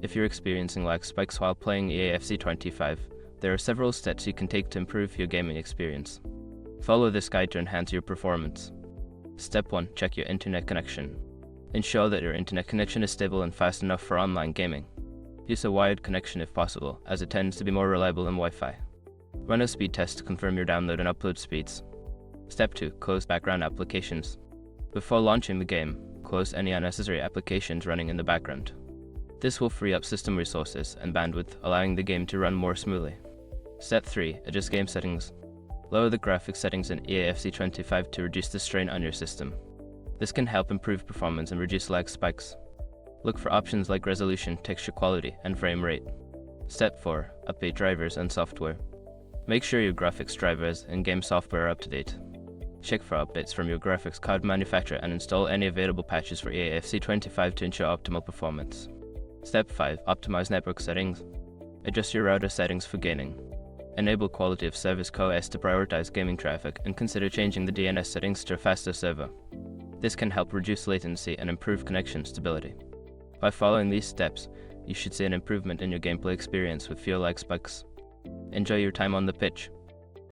If you're experiencing lag spikes while playing EAFC 25, there are several steps you can take to improve your gaming experience. Follow this guide to enhance your performance. Step 1. Check your internet connection. Ensure that your internet connection is stable and fast enough for online gaming. Use a wired connection if possible, as it tends to be more reliable than Wi-Fi. Run a speed test to confirm your download and upload speeds. Step 2. Close background applications. Before launching the game, close any unnecessary applications running in the background. This will free up system resources and bandwidth, allowing the game to run more smoothly. Step 3. Adjust game settings. Lower the graphics settings in EAFC 25 to reduce the strain on your system. This can help improve performance and reduce lag spikes. Look for options like resolution, texture quality, and frame rate. Step 4. Update drivers and software. Make sure your graphics drivers and game software are up to date. Check for updates from your graphics card manufacturer and install any available patches for EAFC 25 to ensure optimal performance. Step 5. Optimize network settings. Adjust your router settings for gaming. Enable quality of service QoS to prioritize gaming traffic and consider changing the DNS settings to a faster server. This can help reduce latency and improve connection stability. By following these steps, you should see an improvement in your gameplay experience with fewer lag spikes. Enjoy your time on the pitch.